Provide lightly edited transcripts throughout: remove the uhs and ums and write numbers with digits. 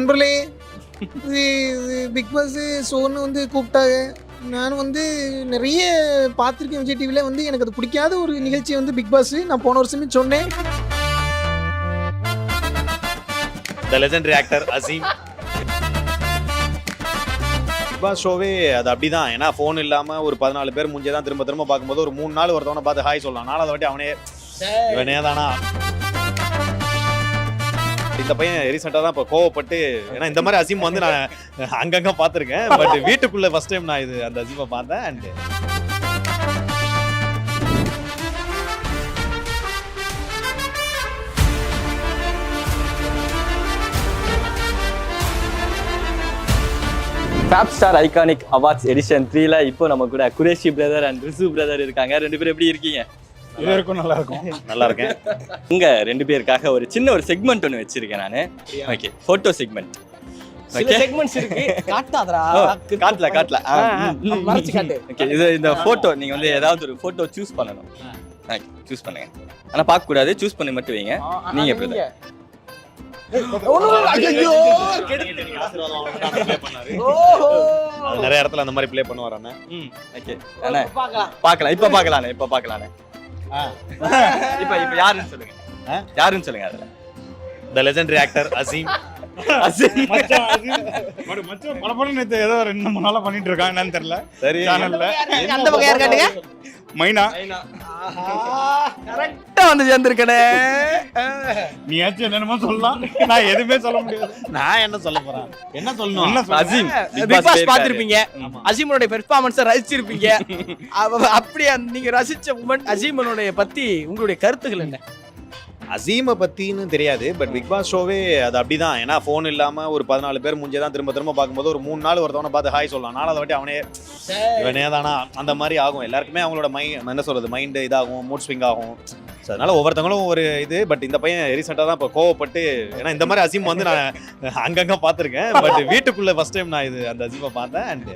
நண்பர்களே, இது big pass ஷோன்னு வந்து கூப்பிட்டாங்க. நான் வந்து நிறைய பார்த்துருக்கேன் விஜய் டிவியில். வந்து எனக்கு அது பிடிக்காத ஒரு நிகழ்ச்சி வந்து பிக் பாஸ். நான் போன வருஷமே சொன்னேன். The legendary actor Azeem. Bigg Boss ஷோவே அது அப்படிதான். ஏன்னா ஃபோன் இல்லாமல் ஒரு 14 பேர் முடிஞ்சே தான் திரும்ப திரும்ப பார்க்கும்போது ஒரு 3 நாள் ஒருத்தவனை பார்த்து ஹாய் சொல்லலாம். 4வது வாட்டி அவனே இவனே தானா. இந்த பையன் ரீசெண்டாக தான் இப்போ கோவப்பட்டு, ஏன்னா இந்த மாதிரி அசீம் வந்து நான் அங்கங்கே பார்த்துருக்கேன். பட் வீட்டுக்குள்ளே ஃபர்ஸ்ட் டைம் நான் அந்த அசீமை பார்த்தேன். And top star iconic awards edition 3ல இப்போ நம்ம கூட Qureshi brother and Rizu brother இருக்காங்க. 2 பேரும் எப்படி இருக்கீங்க? நல்லா இருக்கும். நல்லா இருக்கேன். இங்க 2 பேருக்காக ஒரு சின்ன ஒரு செக்மெண்ட் ஒன்று வச்சிருக்கேன் நான். Okay, photo segment. சில செக்மெண்ட்ஸ் இருக்கு, காட்டாதடா. காட்டல. மறைச்சு காட்டு. ஓகே, இது இந்த போட்டோ நீங்க வந்து ஏதாவது ஒரு போட்டோ சூஸ் பண்ணணும். சூஸ் பண்ணுங்க. ஆனா பார்க்க கூடாது, சூஸ் பண்ணி மட்டும் வைங்க. நீங்க எப்படி? நிறைய இடத்துல அந்த மாதிரி ப்ளே பண்ணுவாரானே. ஓகே அண்ணா, பார்க்கலாம். இப்ப பார்க்கலானே. இப்ப யாருன்னு சொல்லுங்க. யாருன்னு சொல்லுங்க. அதுல த லெஜெண்டரி ஆக்டர் அசீம். பல படம் ஏதோ 2-3 நாளா பண்ணிட்டு இருக்காங்க. என்னன்னு தெரியல. சரி, சேனல்ல அந்த பக்கம் யார் காட்டுங்க? மைனா கரெக்டா வந்து சேர்ந்திருக்கனே. நீ ஆச்சு என்னமோ சொல்லலாம், நான் எதுவுமே சொல்ல முடியாது. நான் என்ன சொல்ல போறேன்? என்ன சொல்லணும்? அசீம் பிக் பாஸ் பார்த்திருப்பீங்க. அசீமனுடைய பெர்ஃபார்மன்ஸை ரசிச்சிருப்பீங்க. அப்படியே நீங்க ரசிச்ச மூமெண்ட் அசீமனுடைய பத்தி உங்களுடைய கருத்துக்கள் என்ன? அசீமை பத்தின்னு தெரியாது. பட் பிக் பாஸ் ஷோவே அது அப்படிதான். ஏன்னா ஃபோன் இல்லாமல் ஒரு 14 பேர் முடிஞ்சே தான் திரும்ப திரும்ப பார்க்கும்போது ஒரு 3 நாள் ஒருத்தவனை பார்த்து ஹாய் சொல்லலாம். 4வது வாட்டி அவனே இவனே தானா. அந்த மாதிரி ஆகும். எல்லாருக்குமே அவங்களோட என்ன சொல்றது, மைண்டு இதாகும், மூட் ஸ்விங் ஆகும். ஸோ அதனால ஒவ்வொருத்தவங்களும் ஒரு இது. பட் இந்த பையன் ரீசெண்டாக தான் இப்போ கோவப்பட்டு, ஏன்னா இந்த மாதிரி அசீம் வந்து நான் அங்கங்கே பார்த்துருக்கேன். பட் வீட்டுக்குள்ளே ஃபர்ஸ்ட் டைம் நான் அந்த அசீமை பார்த்தேன். அண்ட்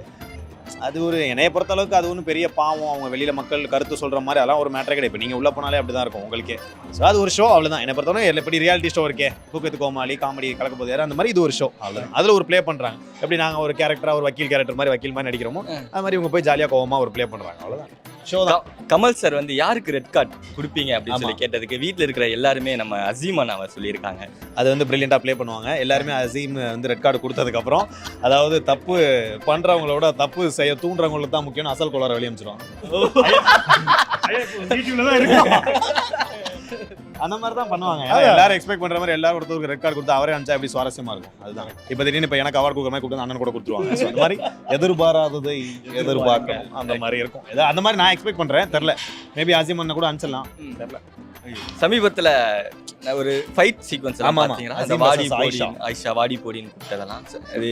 அது ஒரு என்னைய பொறுத்த அளவுக்கு அது ஒன்றும் பெரிய பாவம். அவங்க வெளியில் மக்கள் கருத்து சொல்கிற மாதிரி அதெல்லாம் ஒரு மேட்டரே கிடையாது. இப்போ நீங்கள் உள்ளே போனாலே அப்படி தான் இருக்கும் உங்களுக்கே. ஸோ அது ஒரு ஷோ, அவ்வளோதான். என்னை பொறுத்தவரை எப்படி ரியாலிட்டி ஷோ இருக்கே, தூக்கத்து கோமாளி, காமெடி கலக்க போது யாரும், அந்த மாதிரி இது ஒரு ஷோ, அவ்வளோதான். அதில் ஒரு ப்ளே பண்ணுறாங்க. எப்படி நாங்கள் ஒரு கேரக்டராக ஒரு வக்கீல் கேரக்டர் மாதிரி நடிக்கிறோமோ அது மாதிரி இவங்க போய் ஜாலியாக கோவமாக ஒரு ப்ளே பண்ணுறாங்க, அவ்வளோதான். ஷோ தான். கமல் சார் வந்து யாருக்கு ரெட் கார்டு கொடுப்பீங்க அப்படின்னு சொல்லி கேட்டதுக்கு வீட்டில் இருக்கிற எல்லாருமே நம்ம அசீம் அண்ணாவை சொல்லியிருக்காங்க. அது வந்து பிரில்லியண்டாக ப்ளே பண்ணுவாங்க. எல்லாருமே அசீம் வந்து ரெட் கார்டு கொடுத்ததுக்கப்புறம், அதாவது தப்பு பண்ணுறவங்களோட தப்பு செய்ய தூண்டுறவங்களுக்கு தான் முக்கியம், அசல் கொள்ளார வெளியே அமைச்சிருவாங்க. அந்த மாதிரி தான் பண்ணுவாங்க. எல்லாரும் எக்ஸ்பெக்ட் பண்ற மாதிரி எல்லாரும் ஒருத்தருக்கு ரெட் கார்டு கொடுத்து அவரே அனுப்பிச்சா எப்படி சுவாரஸ்யமா இருக்கும். அதுதான். இப்போ திடீர்னு இப்போ எனக்கு அவார்டு கொடுக்குற மாதிரி கொடுத்து அண்ணன் கூட கொடுத்துருவாங்க. ஸோ அந்த மாதிரி எதிர்பாராததை எதிர்பார்க்கணும், அந்த மாதிரி இருக்கும். அந்த மாதிரி நான் எக்ஸ்பெக்ட் பண்றேன். தெரியல, மேபி அசீம் அண்ணன் கூட அனுப்பிச்சிடலாம், தெரியல. சமீபத்துல ஒரு ஃபைட் சீக்வன்ஸ் பாத்தீங்களா? அந்த வாடி ஆயிஷா. ஆயிஷா வாடி போடின்னு கூப்பிட்டதெல்லாம் அது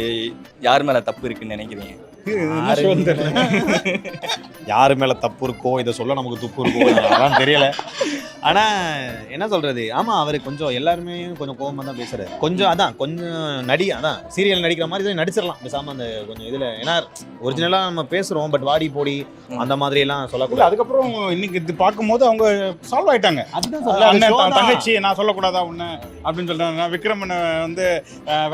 யார் மேல தப்பு இருக்குன்னு நினைக்கிறீங்க? யாரு மேல தப்பு இருக்கோ, இதை சொல்ல நமக்கு துப்பு இருக்கோ, அதான் தெரியல. ஆனா என்ன சொல்றது, ஆமா அவரு கொஞ்சம் எல்லாருமே கொஞ்சம் கோபமா தான் பேசுறாரு. கொஞ்சம் அதான் கொஞ்சம் அதான் சீரியல் நடிக்கிற மாதிரி நடிச்சிடலாம் பேசாம. அந்த கொஞ்சம் இதுல ஏன்னா ஒரிஜினலா நம்ம பேசுறோம், பட் வாடி போடி அந்த மாதிரி எல்லாம் சொல்லக்கூடாது. அதுக்கப்புறம் இன்னைக்கு இது பார்க்கும்போது அவங்க சால்வ் ஆயிட்டாங்க. அதுதான் தங்கச்சி நான் சொல்லக்கூடாதா ஒண்ணு அப்படின்னு சொல்றாங்க. விக்ரமன் வந்து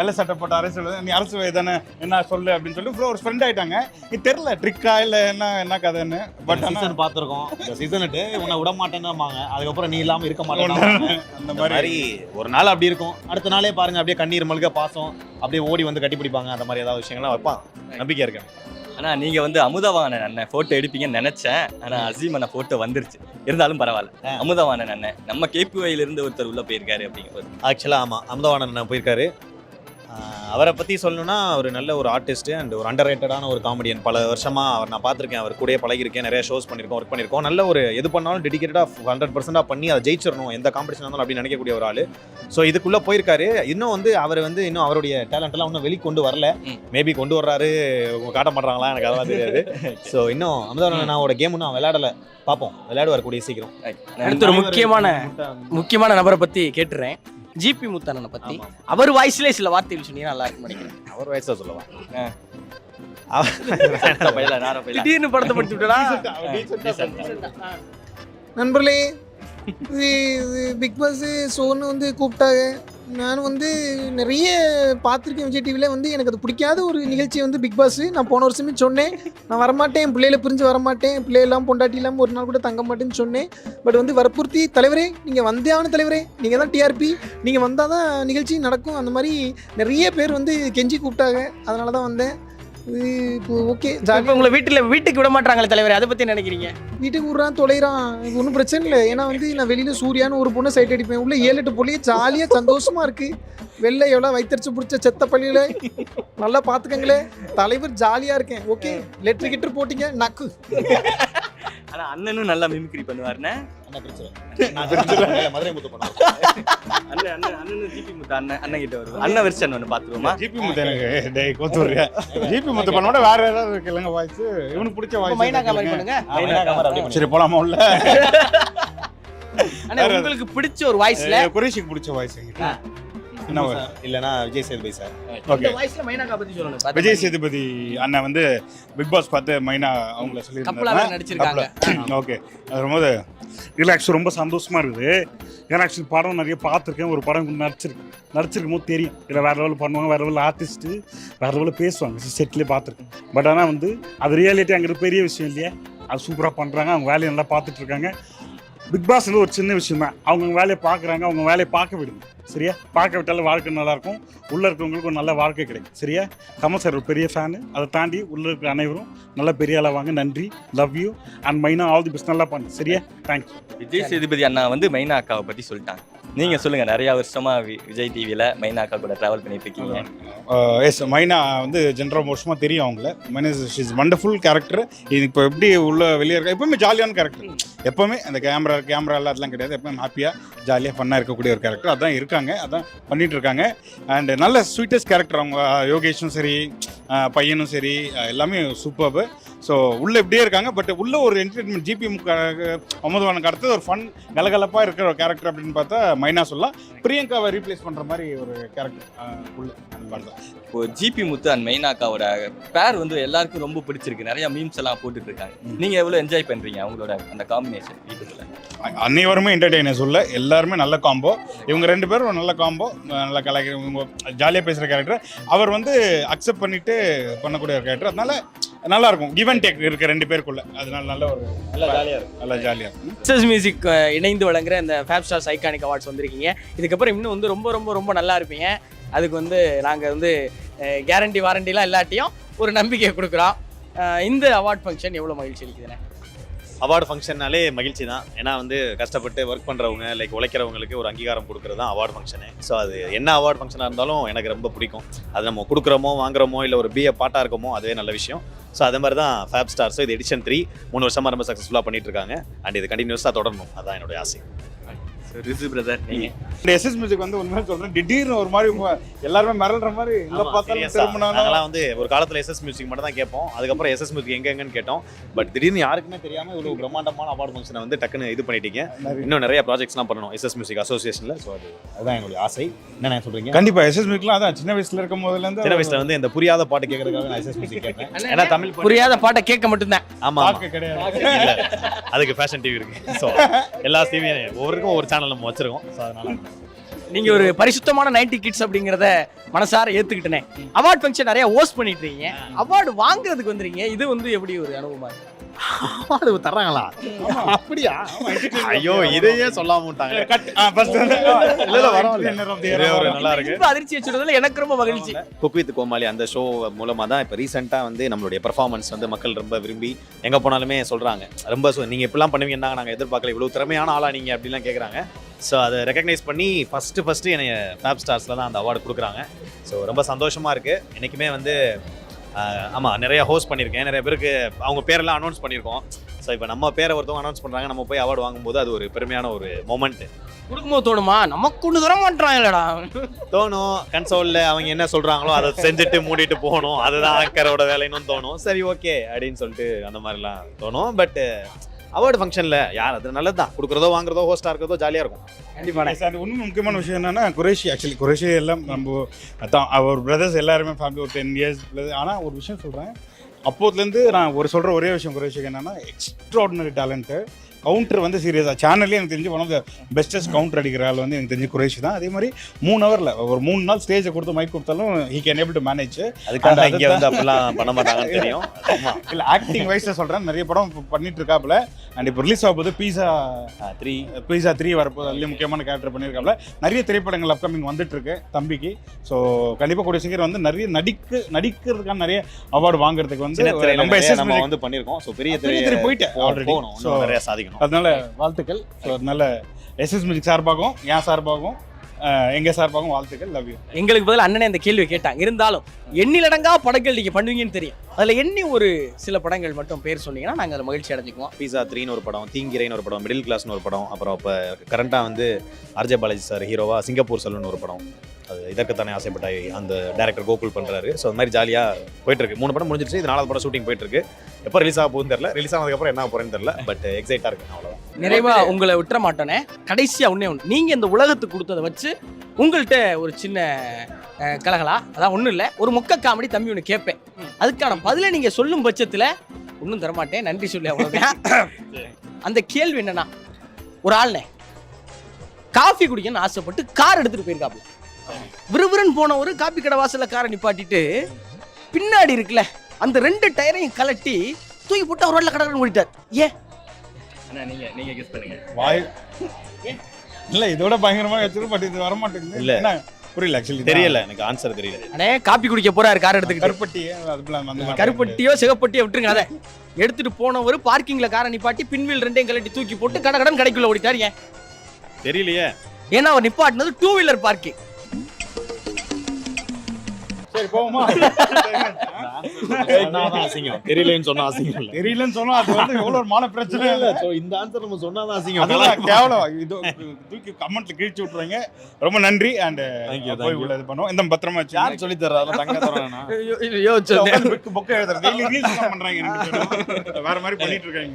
வெள்ளை சட்டை போட்டு அரசு நீ அரசு தானே என்ன சொல்லு அப்படின்னு சொல்லி ஒரு ஃப்ரெண்ட் ஆயிட்டாங்க. இது தெரியல ட்ரிக்கா இல்ல என்ன கதைன்னு. பட் சீசன் பார்த்துருக்கோம். இந்த சீசனுக்கு உன்னை விட மாட்டேன்னாங்க, அதுக்கப்புறம் நீ இல்லாம இருக்க மாட்டேன். அந்த மாதிரி ஒரு நாள் அப்படி இருக்கும், அடுத்த நாளே பாருங்க அப்படியே கண்ணீர் மல்க பாசம் அப்படியே ஓடி வந்து கட்டி பிடிப்பாங்க. அந்த மாதிரி ஏதாவது விஷயங்கள்லாம் வைப்பான், நம்பிக்கையா இருக்கேன். ஆனா நீங்க வந்து அமுதவாணன் அண்ணன் போட்டோ எடுப்பீங்கன்னு நினைச்சேன். ஆனா அசீம் அண்ணன் போட்டோ வந்துருச்சு. இருந்தாலும் பரவாயில்ல. அமுதவாணன் அண்ணன் நம்ம கேபிஒயில இருந்து ஒருத்தர் உள்ள போயிருக்காரு அப்படிங்கிறது. ஆக்சுவலா ஆமா, அமுதவாணன் அண்ணன் போயிருக்காரு. அவரை பற்றி சொல்லணும்னா அவர் நல்ல ஒரு ஆர்டிஸ்ட்டு அண்ட் ஒரு அண்டர் ரேட்டடான ஒரு காமெடியன். பல வருஷமாக அவர் நான் பார்த்துருக்கேன், அவர் கூடயே பழகிருக்கேன், நிறைய ஷோஸ் பண்ணியிருக்கோம், ஒர்க் பண்ணியிருக்கோம். நல்ல ஒரு எது பண்ணாலும் டெடிக்கேட்டடாக 100% பண்ணி அதை ஜெயிச்சிடணும், எந்த காம்படிஷன் இருந்தாலும் அப்படின்னு நினைக்கக்கூடிய ஒரு ஆள். ஸோ இதுக்குள்ளே போயிருக்காரு. இன்னும் வந்து அவர் வந்து இன்னும் அவருடைய டேலண்ட்லாம் இன்னும் வெளிக்கொண்டு வரல. மேபி கொண்டு வர்றாரு, காட்ட மாட்டாங்களா எனக்கு அதெல்லாம் தெரியாது. ஸோ இன்னும் அமுதவாணன் அண்ணாவோட கேம் இன்னும் விளையாடலை, பார்ப்போம், விளையாடுவார் கூடிய சீக்கிரம். அடுத்த ஒரு முக்கியமான நபரை பத்தி கேட்டுறேன், ஜிபி முத்தண்ணனை பத்தி. அவர் வாய்ஸ்ல சில வார்த்தைகள் சொன்னீங்கன்னா நல்லா இருக்கும் நினைக்கிறேன். அவர் வயசுல சொல்லவா? திடீர்னு படத்தை படுத்தி விட்டா. நண்பர்களே, இது பிக் பாஸ் ஷோன்னு வந்து கூப்பிட்டாங்க. நான் வந்து நிறைய பார்த்துருக்கேன் விஜய் டிவியில் வந்து எனக்கு அது பிடிக்காத ஒரு நிகழ்ச்சி வந்து பிக் பாஸ். நான் போன வருஷமே சொன்னேன் நான் வரமாட்டேன், என் பிள்ளைகளை பிரிஞ்சு வரமாட்டேன், பிள்ளையெல்லாம் பொண்டாட்டி இல்லாமல் ஒரு நாள் கூட தங்க மாட்டேன்னு சொன்னேன். பட் வந்து வற்புறுத்தி தலைவரே நீங்கள் வந்தே ஆகணும் தலைவரே, நீங்கள் தான் டிஆர்பி, நீங்கள் வந்தால் தான் நிகழ்ச்சி நடக்கும், அந்த மாதிரி நிறைய பேர் வந்து கெஞ்சி கூப்பிட்டாங்க. அதனால தான் வந்தேன். இது இப்போ ஓகே இப்போ ஜாலியாக உங்களை வீட்டுக்கு விட மாட்டாங்களே தலைவர், அதை பற்றி நினைக்கிறீங்க? வீட்டுக்கு விட்றான் தொலைகிறான், இது ஒன்றும் பிரச்சனை இல்லை. ஏன்னா வந்து நான் வெளியில் சூர்யான்னு ஒரு பொண்ணை சைட் அடிப்பேன், உள்ள 7-8 பொள்ளையே ஜாலியாக சந்தோஷமாக இருக்குது. வெளில எவ்வளோ வைத்தறிச்சு பிடிச்ச செத்த பள்ளியில் நல்லா பார்த்துக்கங்களே, தலைவர் ஜாலியாக இருக்கேன். ஓகே லெட்ரு கிட்டர் போட்டிங்க நக்கு. ஆனால் அண்ணனும் நல்லா மிமிக்ரி பண்ணுவாருண்ணே. மதுரை முத்து பண்ண அண்ணனும் ஜிபி முத்து அண்ணன் கிட்ட வருவோம். அண்ணன் வெர்ஷன் ஒன்று பார்த்துருவோமா? ஜிபி முத்து எனக்கு டேய் கோத்து வர்றியா? ஜிபி முத்து பண்ணோட வேற ஏதாவது இருக்குல்லங்க வாய்ஸ், இவனுக்கு பிடிச்ச வாய்ஸ். மைனா காமெடி பண்ணுங்க. சரி போலாமா உள்ள? அண்ணா உங்களுக்கு பிடிச்ச ஒரு வாய்ஸ்ல குரேஷிக்கு பிடிச்ச வாய்ஸ் எங்கிட்ட என்ன இல்லைனா விஜய் சேதுபதி சார். இந்த வாய்ஸ்ல மைனாக்கா பத்தி சொல்லணும். விஜய் சேதுபதி அண்ணன் வந்து பிக் பாஸ் பார்த்து மைனா அவங்கள கப்பலாவே நடிச்சிருக்காங்க. ஓகே, அது ரொம்ப ரிலாக்ஸ், ரொம்ப சந்தோஷமா இருக்குது. ஏன்னா ஆக்சுவலி படம் நிறைய பார்த்துருக்கேன், ஒரு படம் நடிச்சிருக்கும் போது தெரியும் இல்லை வேறு லெவலில் பண்ணுவாங்க, வேறு லெவலில் ஆர்டிஸ்ட்டு வேறு லெவலில் பேசுவாங்க, செட்லேயே பார்த்துருக்கேன். பட் ஆனால் வந்து அது ரியாலிட்டி அங்கே பெரிய விஷயம் இல்லையா, அது சூப்பராக பண்ணுறாங்க, அவங்க வேலையை நல்லா பார்த்துட்ருக்காங்க. பிக் பாஸ்ல ஒரு சின்ன விஷயம் தான், அவங்க வேலையை பார்க்குறாங்க, அவங்க வேலையை பார்க்க விடுங்க சரியா. பார்க்க விட்டாலும் வாழ்க்கை நல்லாயிருக்கும், உள்ளே இருக்கிறவங்களுக்கு ஒரு நல்ல வாழ்க்கை கிடைக்கும் சரியா. கமல் சார் ஒரு பெரிய ஃபேனு, அதை தாண்டி உள்ளே இருக்கிற அனைவரும் நல்ல பெரிய ஆளாக வாங்க. நன்றி, லவ் யூ அண்ட் மைனா ஆல் தி பெஸ்ட், நல்லா பண்ணு சரியா. தேங்க்யூ. விஜய் சேதுபதி அண்ணா வந்து மைனா அக்காவை பற்றி சொல்லிட்டாங்க. நீங்கள் சொல்லுங்கள், நிறையா வருஷமாக விஜய் டிவியில் மைனா அக்கா கூட ட்ராவல் பண்ணிட்டு இருக்கீங்க. எஸ், மைனா வந்து ஜென்ரல் வருஷமாக தெரியும் அவங்கள. மைனா இஸ் வண்டர்ஃபுல் கேரக்டர். இது இப்போ எப்படி உள்ள வெளியே இருக்க எப்பவுமே ஜாலியான கேரக்டர், எப்போவுமே அந்த கேமரா அதெல்லாம் கிடையாது, எப்பவுமே ஹாப்பியாக ஜாலியாக ஃபன்னாக இருக்கக்கூடிய ஒரு கேரக்டர். அதான் இருக்காங்க, அதான் பண்ணிட்டு இருக்காங்க. அண்ட் நல்ல ஸ்வீட்டஸ்ட் கேரக்டர் அவங்க. யோகேஷும் சரி, பையனும் சரி, எல்லாமே சூப்பர்பு. ஸோ உள்ளே இப்படியே இருக்காங்க. பட் உள்ள ஒரு என்டர்டைன்மெண்ட் ஜிபி அமுதவானுக்கு அடுத்தது ஒரு ஃபன் கலகலப்பாக இருக்கிற ஒரு கேரக்டர் அப்படின்னு பார்த்தா மைனா சொல்லலாம். பிரியங்காவை ரீப்ளேஸ் பண்ணுற மாதிரி ஒரு கேரக்டர் உள்ள தான். இப்போ ஜிபி முத்து அண்ட் மைனா அக்காவோட பேர் வந்து எல்லாருக்கும் ரொம்ப பிடிச்சிருக்கு, நிறைய மீம்ஸ் எல்லாம் போட்டுட்டு இருக்காங்க. நீங்கள் எவ்வளோ என்ஜாய் பண்ணுறீங்க அவங்களோட அந்த காம்பினேஷன் வீட்டுக்குள்ள? அன்னைவருமே என்டர்டெய்னர் சொல்ல எல்லாருமே நல்ல காம்போ. இவங்க 2 பேரும் ஒரு நல்ல காம்போ, நல்ல கலாய்க்க ஜாலியாக பேசுகிற கேரக்டர். அவர் வந்து அக்செப்ட் பண்ணிட்டு பண்ணக்கூடிய ஒரு கேரக்டர். அதனால நல்லா இருக்கும், கிவ் அண்ட் டேக் இருக்க 2 பேருக்குள்ள. அதனால நல்ல ஒரு நல்லா ஜாலியாக இருக்கும். எஸ்எஸ் மியூசிக் இணைந்து வழங்குற இந்த ஃபேப் ஸ்டார்ஸ் ஐகானிக் அவார்ட்ஸ் வந்திருக்கீங்க. இதுக்கப்புறம் இன்னும் வந்து ரொம்ப ரொம்ப ரொம்ப நல்லா இருப்பீங்க. அதுக்கு வந்து நாங்கள் வந்து கேரண்டி வாரண்டிலாம் இல்லாட்டியும் ஒரு நம்பிக்கையை கொடுக்குறோம். இந்த அவார்ட் ஃபங்க்ஷன் எவ்வளோ மகிழ்ச்சி அளிக்குதுண்ணே? அவார்டு ஃபங்க்ஷன்னாலே மகிழ்ச்சி தான். ஏன்னா வந்து கஷ்டப்பட்டு ஒர்க் பண்ணுறவங்க லைக் உழைக்கிறவங்களுக்கு ஒரு அங்கீகாரம் கொடுக்குறது தான் அவார்டு ஃபங்க்ஷனு. ஸோ அது என்ன அவார்டு ஃபங்க்ஷனாக இருந்தாலும் எனக்கு ரொம்ப பிடிக்கும். அது நம்ம கொடுக்குறோமோ வாங்குறோமோ இல்லை ஒரு பிஏ பாட்டாக இருக்கமோ அதுவே நல்ல விஷயம். ஸோ அதே மாதிரி தான் ஃபேப் ஸ்டார்ஸோ இது எடிஷன் 3 3 வருஷமாக ரொம்ப சக்ஸஸ்ஃபுல்லாக பண்ணிட்டு இருக்காங்க. அண்ட் இது கண்டினியூஸாக தொடரணும், அதான் என்னுடைய ஆசை. ரிசு பிரதர், நீங்கள் இந்த எஸ்எஸ் மியூசிக் வந்து உண்மையாக சொல்கிறேன், திடீர்னு ஒரு மாதிரி எல்லாருமே மிரள்ற மாதிரி இல்லை பார்த்தாலும் திரும்பினாலும். அதெல்லாம் வந்து ஒரு காலத்தில் எஸ்எஸ் மியூசிக் மட்டும் தான் கேட்போம், அதுக்கப்புறம் எஸ்எஸ் மியூசிக் எங்கன்னு கேட்டோம். பட் திடீர்னு யாருக்குமே தெரியாமல் இவ்வளோ பிரம்மாண்டமான அவார்டு ஃபங்க்ஷனை வந்து டக்குன்னு இது பண்ணிட்டீங்க. இன்னும் நிறைய ப்ராஜெக்ட்ஸ்லாம் பண்ணணும் எஸ்எஸ் மியூசிக் அசோசியேஷனில். ஸோ அதுதான் எங்களுடைய ஆசை. என்ன சொல்கிறீங்க? கண்டிப்பாக எஸ்எஸ் மியூசிக்லாம் அதான் சின்ன வயசில் இருக்கும் போதுலேருந்து. சின்ன வயசில் வந்து இந்த புரியாத பாட்டு கேட்கறதுக்காக நான் எஸ்எஸ் மியூசிக் கேட்பேன். ஏன்னா தமிழ் புரியாத பாட்டை கேட்க மட்டும்தான். ஆமாம் கிடையாது, அதுக்கு ஃபேஷன் டிவி இருக்கு. ஸோ எல்லா டிவியும் ஒவ்வொருக்கும் ஒரு சேனல் நம்ம வச்சிருக்கோம். ஸோ அதனால நீங்க ஒரு பரிசுத்தமான 90 கிட்ஸ் அப்படிங்கிறத மனசார ஏத்துக்கிட்டேனே. அவார்ட் ஃபங்க்ஷன் நிறைய ஹோஸ்ட் பண்ணிட்டு இருக்கீங்க, அவார்டு வாங்குறதுக்கு வந்துறீங்க. இது வந்து எப்படி ஒரு அனுபவமா இருக்கு? அவார்டு தர்றாங்களா? அப்படியா? ஐயோ, இதையே சொல்லாம விட்டாங்க. நல்லா இருக்கு, அதிர்ச்சி வச்சுடுறதுல எனக்கு ரொம்ப மகிழ்ச்சி. குக் வித் கோமாளி அந்த ஷோ மூலமா தான் இப்போ ரீசெண்டாக வந்து நம்மளுடைய பெர்ஃபார்மன்ஸ் வந்து மக்கள் ரொம்ப விரும்பி எங்கே போனாலுமே சொல்கிறாங்க. ரொம்ப நீங்கள் இப்படிலாம் பண்ணுவீங்கன்னா நாங்கள் எதிர்பார்க்கல, இவ்வளோ திறமையான ஆளா நீங்கள் அப்படிலாம் கேட்குறாங்க. ஸோ அதை ரெக்கக்னைஸ் பண்ணி ஃபஸ்ட்டு என்னை ஃபேப் ஸ்டார்ஸில் தான் அந்த அவார்டு கொடுக்குறாங்க. ஸோ ரொம்ப சந்தோஷமாக இருக்குது. என்றைக்குமே வந்து ஆமாம் நிறைய ஹோஸ்ட் பண்ணியிருக்கேன், நிறைய பேருக்கு அவங்க பேரெல்லாம் அனௌன்ஸ் பண்ணியிருக்கோம். ஸோ இப்போ நம்ம பேரை ஒருத்தவங்க அனௌன்ஸ் பண்ணுறாங்க, நம்ம போய் அவார்டு வாங்கும்போது அது ஒரு பெருமையான ஒரு மொமெண்ட்டு. கொடுக்கும்போது தோணுமா நமக்கு ஒன்று தர மாட்டான் இல்லடா? தோணும், கன்சோலில் அவங்க என்ன சொல்கிறாங்களோ அதை செஞ்சுட்டு மூடிட்டு போகணும், அதுதான் ஆக்கரோட வேலைன்னு தோணும். சரி ஓகே அப்படின்னு சொல்லிட்டு அந்த மாதிரிலாம் தோணும். பட் அவார்டு ஃபங்க்ஷனில் யார் அது நல்லது தான், கொடுக்குறதோ வாங்குறதோ ஹோஸ்டாக இருக்கிறதோ ஜாலியாக இருக்கும். கண்டிப்பாக சார். இன்னும் முக்கியமான விஷயம் என்னன்னா குரேஷி எல்லாம் நம்ம அதான் அவர் பிரதர்ஸ் எல்லாருமே ஃபேமிலி ஒரு 10 years. ஆனால் ஒரு விஷயம் சொல்கிறேன், அப்போதுலேருந்து நான் சொல்கிற ஒரே விஷயம் குரேஷிக்கு என்னென்னா எக்ஸ்ட்ராடினரி டேலண்ட்டு. கவுண்டர் வந்து சீரியஸாக சேனல்லே எனக்கு தெரிஞ்சு one of the bestest counter அடிக்கிற ஆள் வந்து எனக்கு தெரிஞ்சு குரேஷ் தான். அதே மாதிரி 3 ஹவரில் ஒரு 3 நாள் ஸ்டேஜை கொடுத்து மைக் கொடுத்தாலும் he can able to manage. அதுக்காக இங்கே வந்து அப்படிலாம் பண்ண மாட்டாங்கன்னு தெரியும். ஆமாம், இல்லை ஆக்டிங் வைஸில் சொல்கிறேன், நிறைய படம் பண்ணிட்டு இருக்காப்புல. அண்ட் இப்போ ரிலீஸ் ஆக போகுது பீஸா 3 வரப்போகுது. அதுலேயும் முக்கியமான கேரக்டர் பண்ணியிருக்காப்புல. நிறைய திரைப்படங்கள் அப்கமிங் வந்துட்டு இருக்கு தம்பிக்கு. ஸோ கண்டிப்பாக கூடிய சீக்கிரம் வந்து நிறைய நடிக்கிறதுக்கான நிறைய அவார்டு வாங்குறதுக்கு வந்து நம்ம வந்து பண்ணியிருக்கோம். ஸோ பெரிய திரை போயிட்டு ஆல்ரெடி நிறைய சாதிக்கணும். அதனால வாழ்த்துக்கள். ஸோ அதனால எஸ்எஸ் மியூசிக் சார்பாகவும் என் சார்பாகவும் எங்க சார்பாகவும் வாழ்த்துக்கள். Love you. எங்களுக்கு பதில் அண்ணனே அந்த கேள்வி கேட்டாங்க. இருந்தாலும் எண்ணிலடங்கா படங்கள் நீங்க பண்ணுவீங்கன்னு தெரியும். அதுல எண்ணி ஒரு சில படங்கள் மட்டும் பேர் சொன்னீங்கன்னா நாங்க அதில் மகிழ்ச்சி அடைஞ்சுக்குவோம். பீஸா 3ன்னு ஒரு படம், தீங்கிரைன்னு ஒரு படம், மிடில் கிளாஸ்னு ஒரு படம், அப்புறம் இப்போ கரண்டாக வந்து ஆர்ஜே பாலாஜி சார் ஹீரோவா சிங்கப்பூர் செல்வன் ஒரு படம். அது இதற்குத்தானே ஆசைப்பட்டாய் அந்த டேரக்டர் கோகுல் பண்ணுறாரு. ஸோ அது மாதிரி ஜாலியாக போயிட்டுருக்கு. 3 படம் முடிஞ்சிருச்சு. இது 4வது படம் ஷூட்டிங் போயிட்டுருக்கு. எப்போ ரிலீஸ் ஆக போகுதுன்னு தெரியல. ரிலீஸ் ஆனதுக்கப்புறம் என்ன போகிறேன்னு தெரியல. பட் எக்ஸைட்டாக இருக்கு. அவ்வளோதான். நிறைவா உங்களை விட்டுற மாட்டோனே. கடைசியா ஒண்ணே ஒன்று, நீங்க இந்த உலகத்துக்கு கொடுத்ததை வச்சு உங்கள்கிட்ட ஒரு சின்ன கலகலா, அதான் ஒன்றும் இல்லை, ஒரு மொக்க காமெடி தம்பி ஒன்று கேட்பேன். அதுக்கான பதிலை நீங்க சொல்லும் பட்சத்தில் ஒன்றும் தரமாட்டேன், நன்றி சொல்லி அவ்வளோதான். அந்த கேள்வி என்னன்னா, ஒரு ஆள்னே காஃபி குடிக்கணும்னு ஆசைப்பட்டு கார் எடுத்துட்டு போயிருக்காப்ல. விறுவிறுன்னு போன ஒரு காப்பி கடை வாசல்ல காரை நிப்பாட்டிட்டு பின்னாடி இருக்குல்ல அந்த 2 டயரையும் கலட்டி தூக்கி போட்டு அவர் ரோட்ல கடற்கரை ஓடிட்டார். ஏன்? நீங்க கெஸ் பண்ணுங்க. வாய் இல்லை, இதோட பயங்கரமாக வச்சிருக்கோம். பட் இது வர மாட்டேங்குது. இல்லை புரியல, ஆக்சுவலி தெரியல, எனக்கு ஆன்சர் தெரியல. அண்ணே காப்பி குடிக்க போறாரு கார் எடுத்துக்கிட்டு. கருப்பட்டி கருப்பட்டியோ சிகப்பட்டியோ விட்டுருங்க. அதை எடுத்துட்டு போனவர் பார்க்கிங்ல காரை நிப்பாட்டி பின்வீல் 2ஐயும் கலட்டி தூக்கி போட்டு கடன் கடைக்குள்ள ஓடிட்டார். ஏன் தெரியலையே. ஏன்னா அவர் நிப்பாட்டினது 2 வீலர் பார்க்கிங். சரி போவோமா? தெரியலன்னு சொன்னா அசிங்கம் இல்ல. தெரியலன்னு சொன்னா அது வந்து எவ்வளவு ஒரு மான பிரச்சனை இல்ல. சோ இந்த ஆன்சர் நம்ம சொன்னாதான் அசிங்கம். அதெல்லாம் கேவலம். இது தூக்கி கமெண்ட்ல கிழிச்சு விட்டுறாங்க. ரொம்ப நன்றி. அண்ட் போய் உள்ள இது பண்ணுவோம். இந்த பத்திரமா வச்சு யார் சொல்லி தர்றா? அதெல்லாம் தங்க தரேனா? புக் எழுதுற டெய்லி ரீல்ஸ் பண்றாங்க. வேற மாதிரி பண்ணிட்டு இருக்காங்க.